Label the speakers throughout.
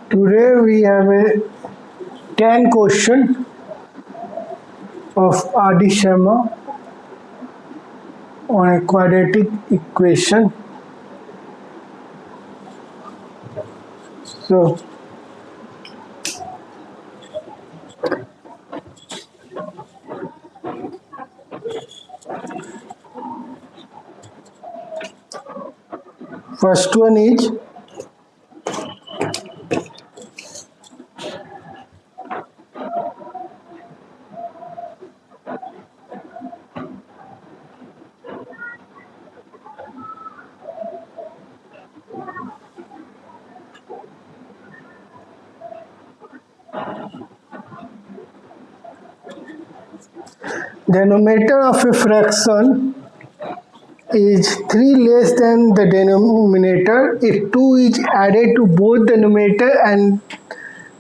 Speaker 1: Today we have a 10 question of R.D. Sharma on a quadratic equation. So first one is denominator of a fraction is 3 less than the denominator if 2 is added to both the numerator and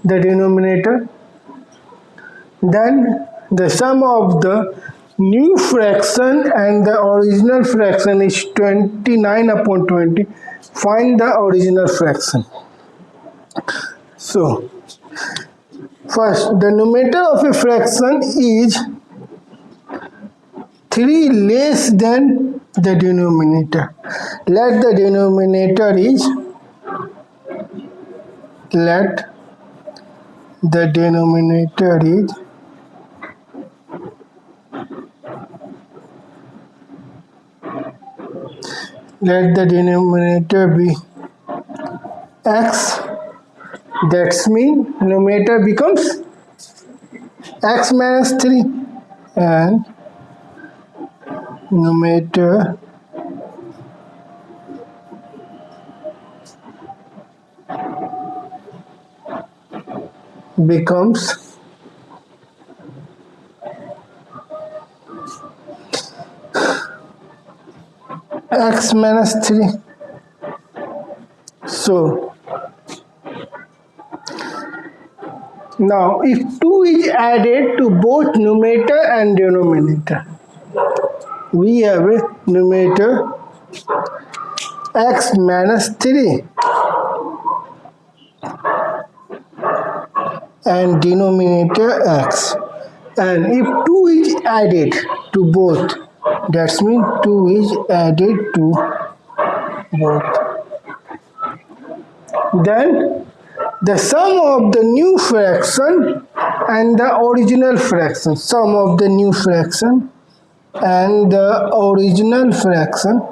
Speaker 1: the denominator. Then the sum of the new fraction and the original fraction is 29 upon 20. Find the original fraction. So first, the numerator of a fraction is 3 less than the denominator. Let the denominator be x. That's mean numerator becomes x minus 3 and numerator becomes x minus 3. So now if 2 is added to both numerator and denominator, we have a numerator x minus 3 and denominator x, and if 2 is added to both, that means 2 is added to both, then the sum of the new fraction and the original fraction, sum of the new fraction and the original fraction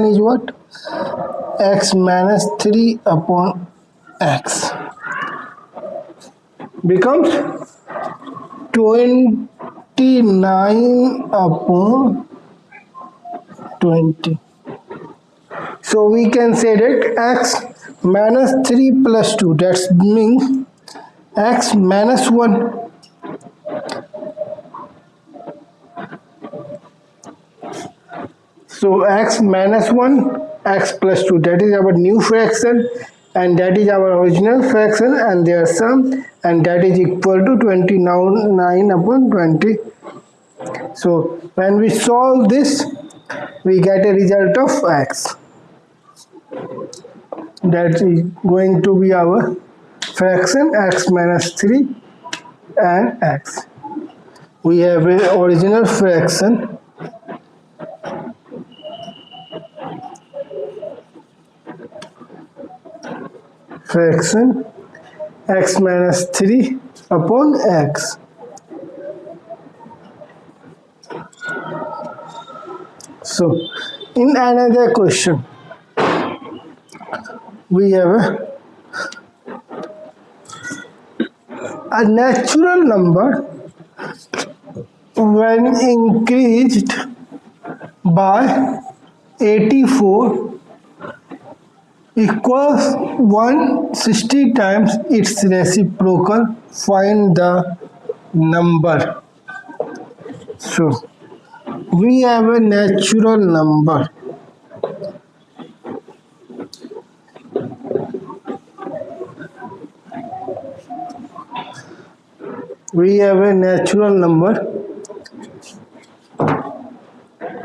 Speaker 1: is what? X minus 3 upon x becomes 29 upon 20. So we can say that x minus 3 plus 2, that means x minus 1. So x minus 1, x plus 2, that is our new fraction and that is our original fraction and their sum, and that is equal to 29 upon 20. So when we solve this, we get a result of x. That is going to be our fraction x minus 3 and x. We have an original fraction x minus 3 upon x. So in another question, we have a natural number when increased by 84 equals 160 times its reciprocal. Find the number. So we have a natural number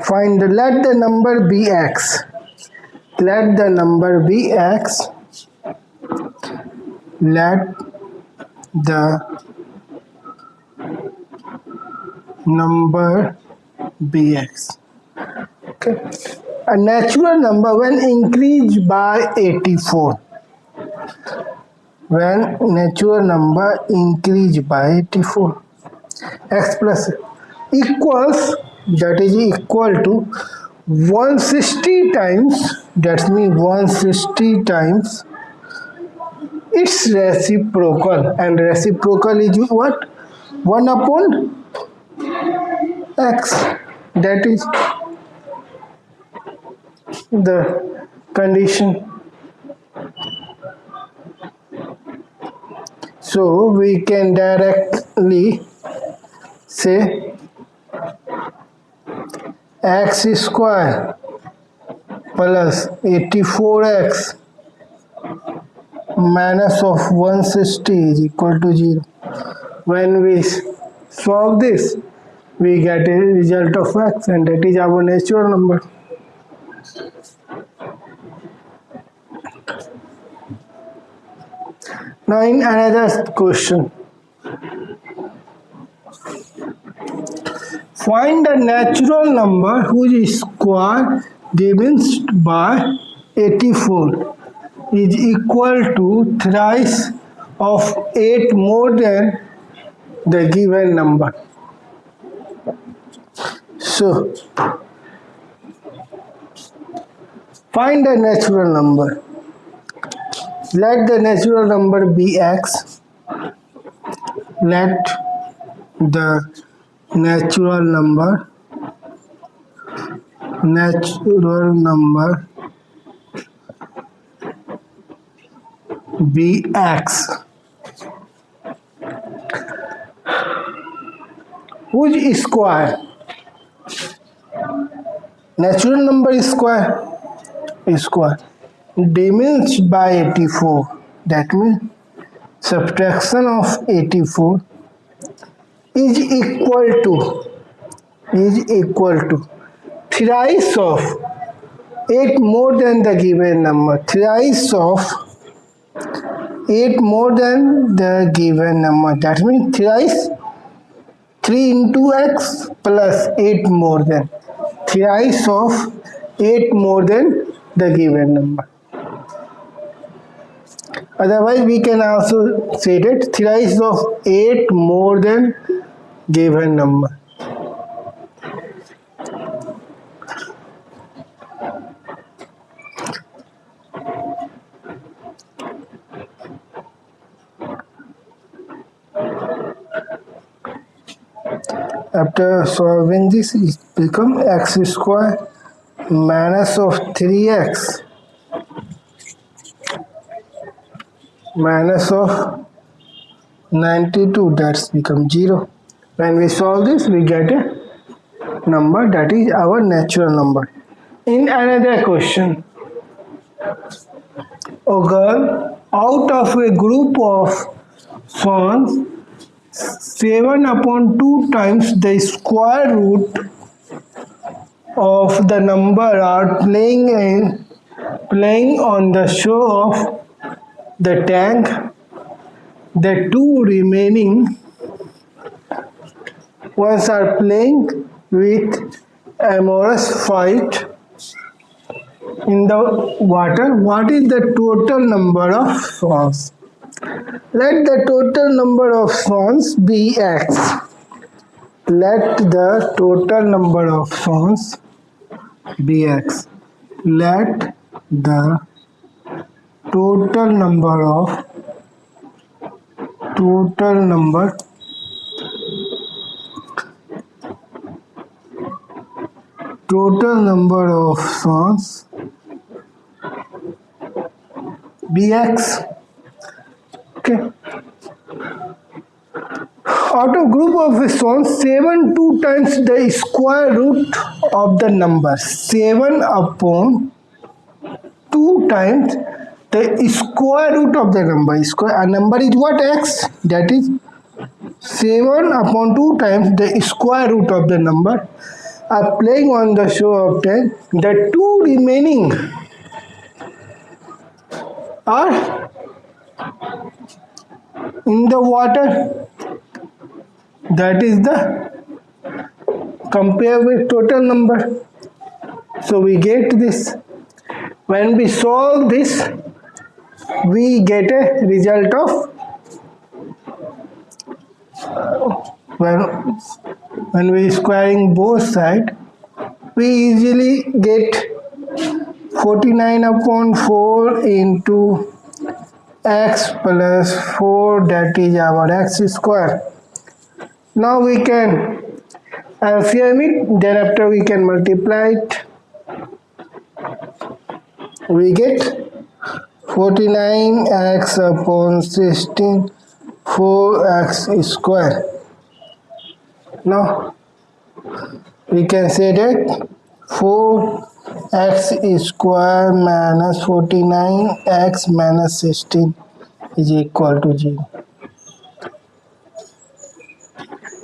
Speaker 1: Find let the number be x. let the number be x, let the number be x. Okay. A natural number when increased by 84. When natural number increased by 84, x plus equals, that is equal to 160 times, that means 160 times its reciprocal, and reciprocal is what? 1 upon x, that is the condition. So we can directly say x square plus 84x minus of 160 is equal to 0. When we solve this, we get a result of x, and that is our natural number. Now in another question, find a natural number whose square diminished by 84 is equal to thrice of 8 more than the given number. So, find a natural number. Let the natural number be x. Let the natural number be x. Whose square? Natural number is square. Diminished by 84. That means subtraction of 84 is equal to thrice of 8 more than the given number. Thrice of 8 more than the given number. That means thrice 3 into x plus 8 more than. Thrice of 8 more than the given number. Otherwise, we can also say that thrice of 8 more than given number. After solving this, it becomes x square minus of 3x minus of 92, that's become 0. When we solve this, we get a number that is our natural number. In another question, a girl out of a group of swans 7 upon 2 times the square root of the number are playing on the shore of the tank. The two remaining ones are playing with amorous fight in the water. What is the total number of swans? Let the total number of swans be x. Let the total number of swans be x. Let the total number of swans be x. Okay. Out of group of swans, 7 2 times the square root of the number. 7 upon 2 times the square root of the number. A number is what? X. That is 7 upon 2 times the square root of the number are playing on the shore of 10. The two remaining are in the water. That is the compare with total number. So we get this. When we solve this, we get a result of when we squaring both sides, we easily get 49 upon 4 into x plus 4, that is our x square. Now we can LCM it, thereafter we can multiply it. We get 49x upon 16, 4x square. Now we can say that 4x square minus 49x minus 16 is equal to 0.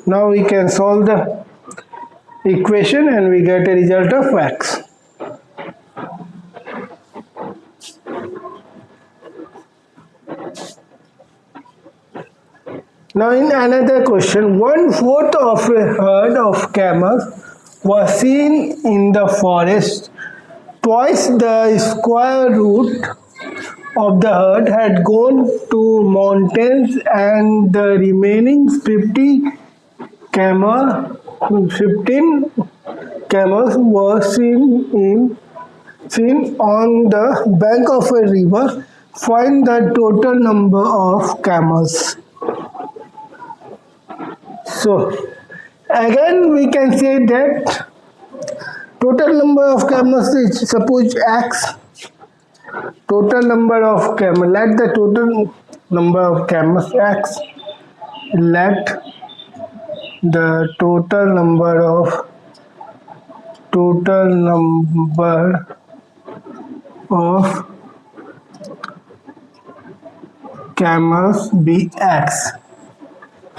Speaker 1: Now we can solve the equation and we get a result of x. Now in another question, 1/4 of a herd of camels was seen in the forest. Twice the square root of the herd had gone to mountains and the remaining 15 camels were seen on the bank of a river. Find the total number of camels. So again we can say that total number of camels is, suppose x, total number of camels, let the total number of camels x, let the total number of camels be x.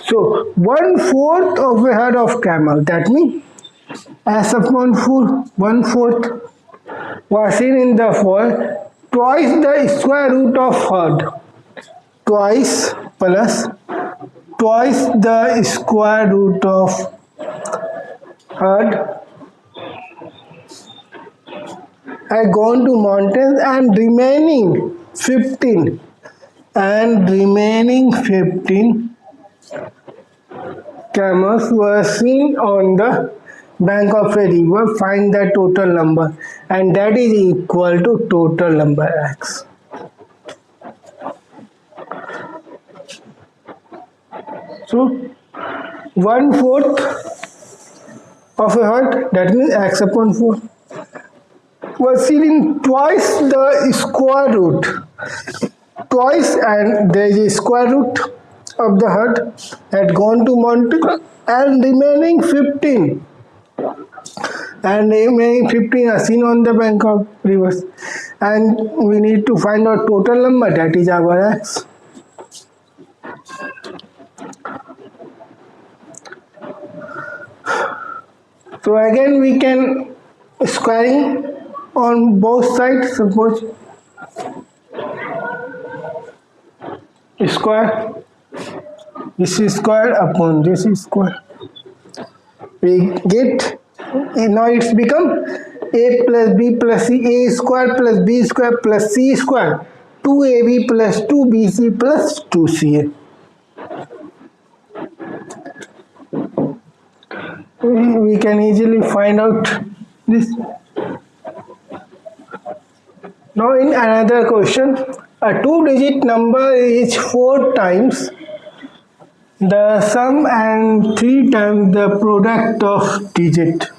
Speaker 1: So 1/4 of a herd of camel, that means s upon 4, 1/4 was seen in the forest. Twice the square root of herd, twice the square root of herd had gone to mountains and remaining 15 camels were seen on the bank of a river. Find the total number, and that is equal to total number x. So 1/4 of a herd, that means x upon 4, was seen in twice the square root. Twice, and there is a square root of the herd had gone to mountain and remaining 15 are seen on the bank of rivers, and we need to find out total number, that is our x. So again we can squaring on both sides. Suppose square, this is square upon this is square, we get, now it's become a plus b plus c, a square plus b square plus c square, 2ab plus 2bc plus 2ca. We can easily find out this. Now in another question, a 2-digit number is 4 times the sum and 3 times the product of digit.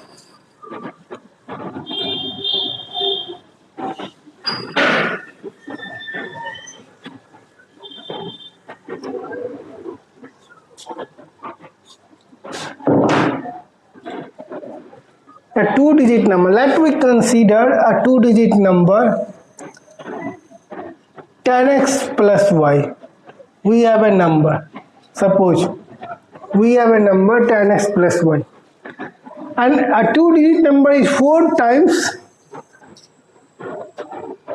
Speaker 1: A 2-digit number, let me consider a 2-digit number 10x plus y. We have a number, suppose we have a number 10x plus y, and a 2-digit number is 4 times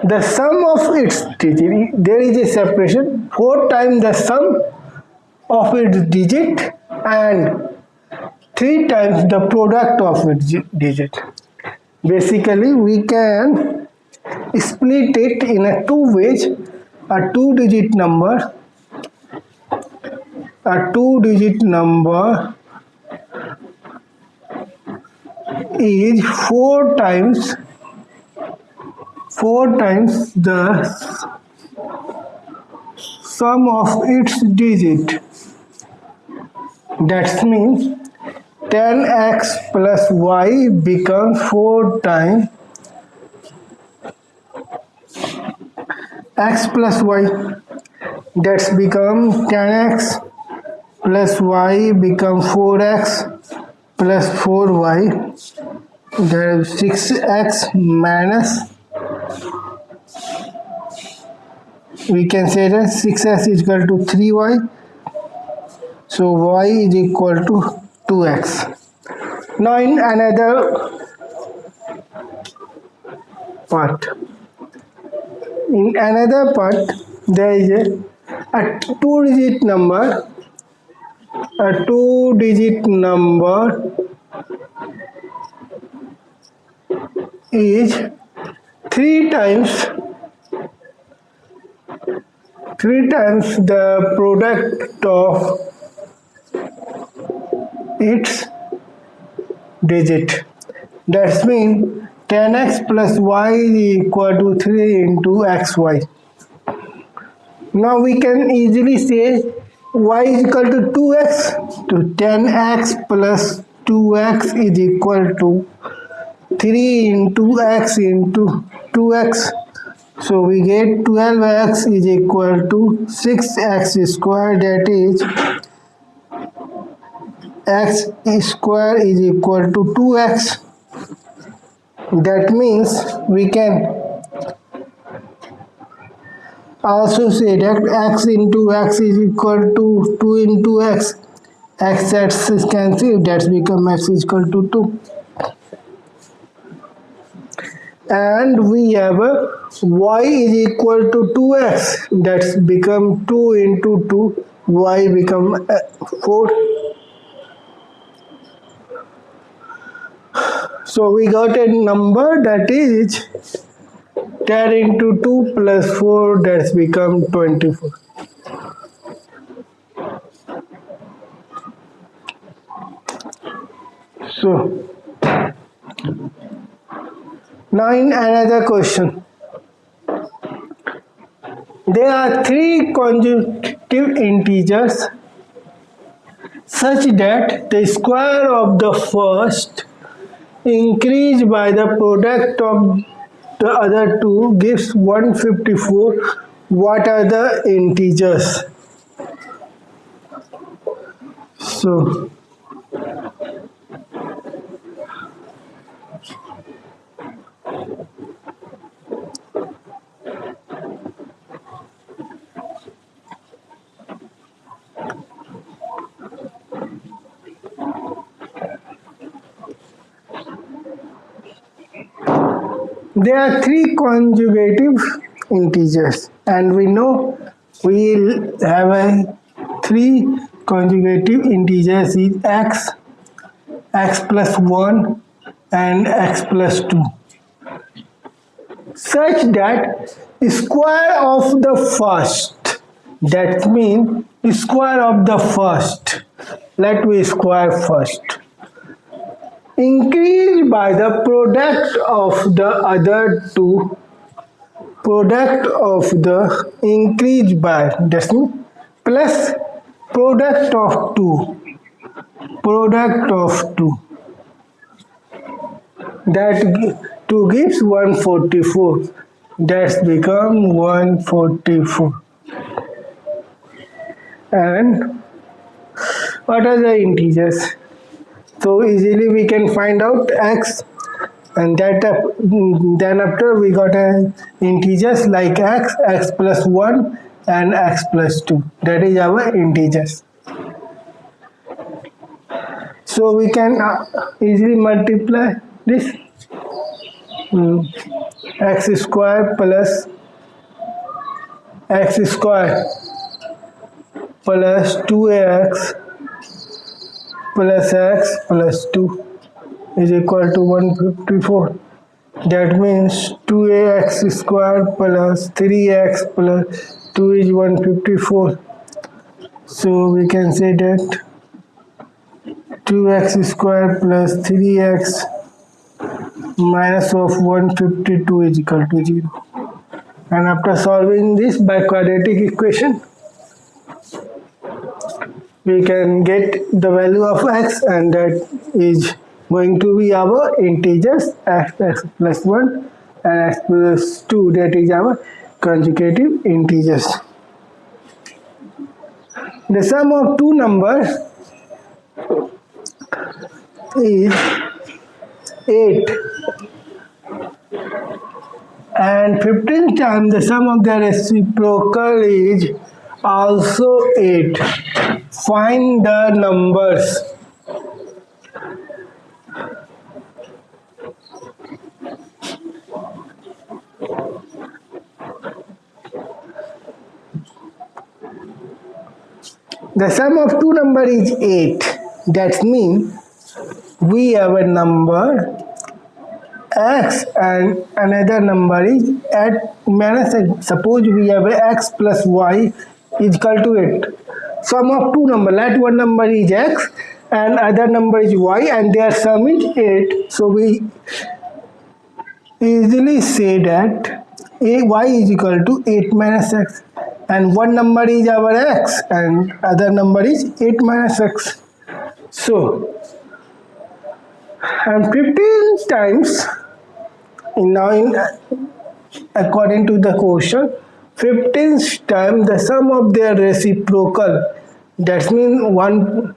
Speaker 1: the sum of its digit, there is a separation 4 times the sum of its digit and 3 times the product of its digit. Basically, we can split it in a two ways. A two-digit number is four times the sum of its digit. That means 10x plus y becomes 4 times x plus y. That's become 10x plus y become 4x plus 4y. There is 6x minus, we can say that 6x is equal to 3y. So y is equal to 2x. Now in another part, there is a two-digit number. A two-digit number is 3 times the product of its digit. That means 10x plus y is equal to 3 into xy. Now we can easily say y is equal to 2x. So 10x plus 2x is equal to 3 into x into 2x. So we get 12x is equal to 6x square, that is x square is equal to 2x. That means we can also say that x into x is equal to 2 into x. X is cancelled, that's become x is equal to 2. And we have a y is equal to 2x, that's become 2 into 2, y become 4. So we got a number that is 10 into 2 plus 4, that's become 24. So now in another question, there are 3 consecutive integers such that the square of the first increased by the product of the other two gives 154. What are the integers? So there are 3 consecutive integers, and we know we'll have a 3 consecutive integers is x, x plus 1 and x plus 2, such that square of the first, that means square of the first, let me square first, increased by the product of the other two, product of the increased by, that means plus product of 2, that 2 gives 144, that's become 144. And what are the integers? So easily we can find out x, and that then after we got integers like x, x plus 1 and x plus 2, that is our integers. So we can easily multiply this. x square plus x square plus 2x plus x plus 2 is equal to 154. That means 2ax square plus 3x plus 2 is 154. So we can say that 2x square plus 3x minus of 152 is equal to 0. And after solving this by quadratic equation, we can get the value of x, and that is going to be our integers x plus 1 and x plus 2, that is our conjugative integers. The sum of two numbers is 8, and 15 times the sum of their reciprocal is also 8. Find the numbers. The sum of two numbers is 8. That means we have a number x and another number is at minus x. Suppose we have a x plus y is equal to 8. Sum of two numbers, let one number is x and other number is y, and their sum is 8. So we easily say that y is equal to 8 minus x, and one number is our x and other number is 8 minus x. So, and 15 times according to the question, 15 times the sum of their reciprocal, that means 1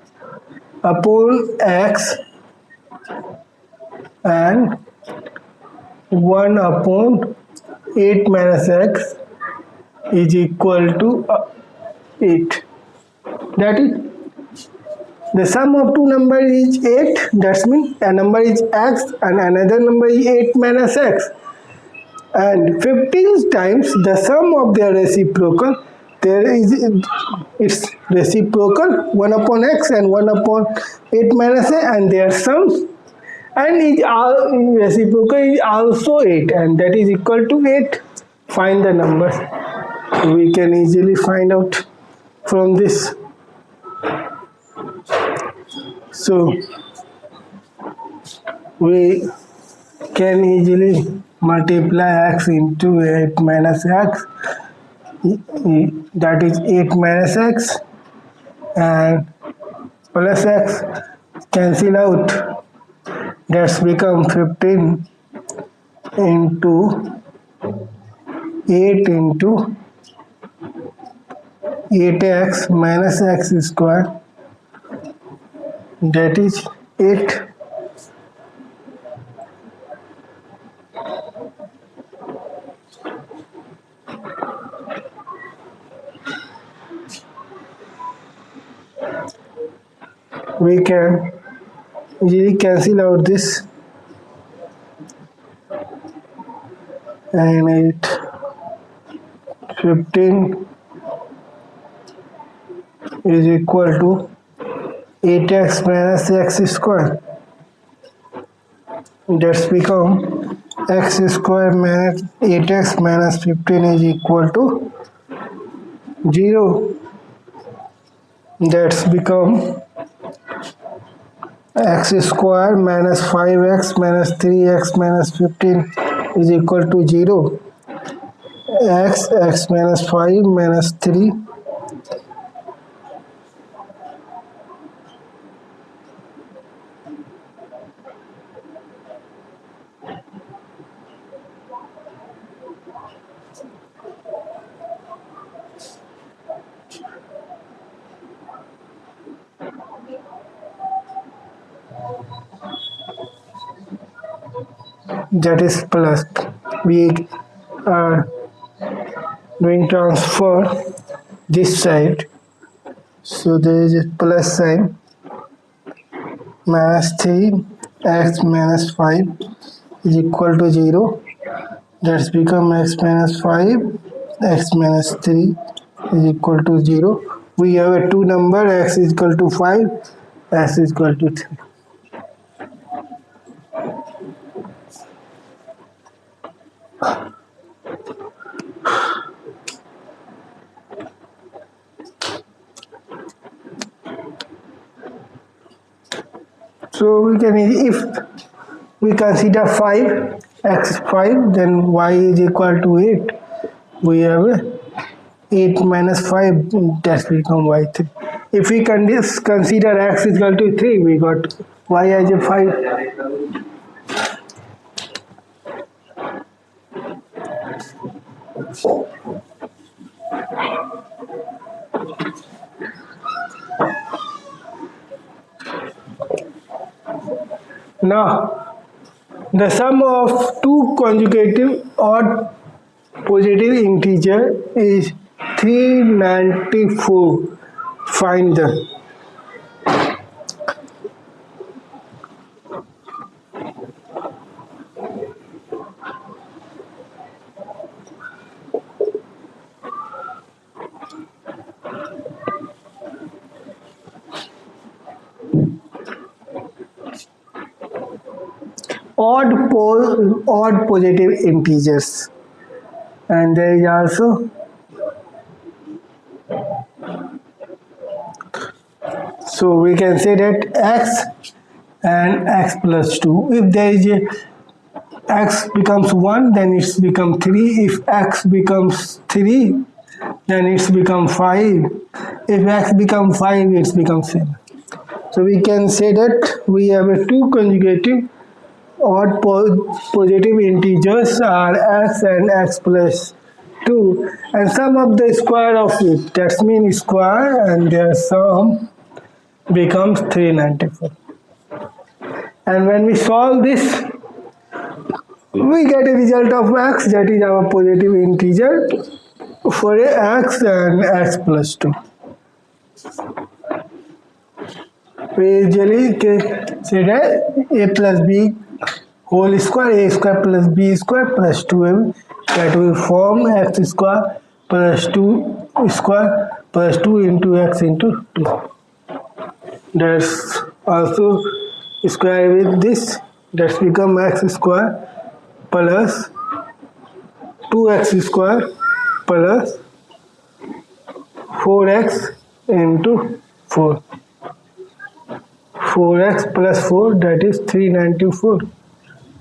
Speaker 1: upon x and 1 upon 8 minus x is equal to 8. That is, the sum of two numbers is 8. That means a number is x and another number is 8 minus x. And 15 times the sum of their reciprocal, there is its reciprocal 1 upon x and 1 upon 8 minus x, and their sums, and reciprocal is also 8, and that is equal to 8. Find the numbers. We can easily find out from this. So we can easily multiply x into 8 minus x, that is 8 minus x, and plus x cancel out, that's become 15 into 8 into 8x minus x square, that is 8. We can easily cancel out this, and 15 is equal to 8x minus x square. That's become x square minus 8x minus 15 is equal to 0. That's become x square minus 5x minus 3x minus 15 is equal to 0. x minus 5 minus 3 that is plus. We are doing transfer this side, so there is a plus sign, minus 3 x minus 5 is equal to 0. That's become x minus 5, x minus 3 is equal to 0. We have a two number, x is equal to 5, x is equal to 3. So we can, if we consider 5, x 5, then y is equal to 8. We have 8 minus 5, that's become y3. If we consider x is equal to 3, we got y as a 5. Now, the sum of two consecutive odd positive integer is 394. Find them. Odd positive integers, and there is also so we can say that x and x plus 2. If there is a x becomes 1, then it's become 3. If x becomes 3, then it's become 5. If x becomes 5, it's become 7. So we can say that we have a two consecutive odd positive integers are x and x plus 2, and sum of the square of it, that means square, and their sum becomes 394. And when we solve this, we get a result of x, that is our positive integer for a x and x plus 2. We usually say that a plus b whole square, a square plus b square plus 2ab, that will form x square plus 2 square plus 2 into x into 2. That's also square with this, that's become x square plus 2x square plus 4x into 4. 4x plus 4, that is 394.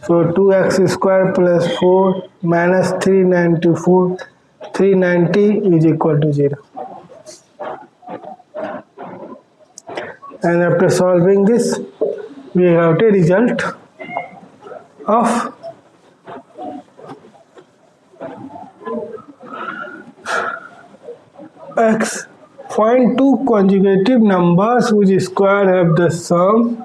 Speaker 1: So 2x square plus 4 minus 394, 390 is equal to 0. And after solving this, we have a result of x. Find two consecutive numbers whose square have the sum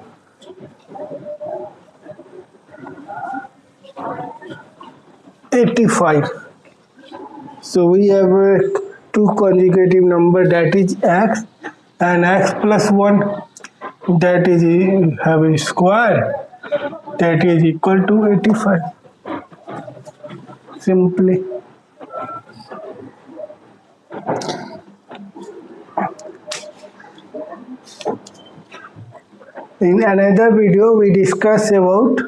Speaker 1: 85. So we have two consecutive number, that is x and x plus 1, that is have a square that is equal to 85. Simply. In another video, we discuss about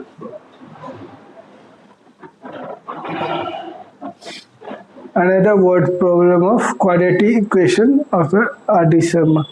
Speaker 1: another word problem of quadratic equation of R.D. Sharma.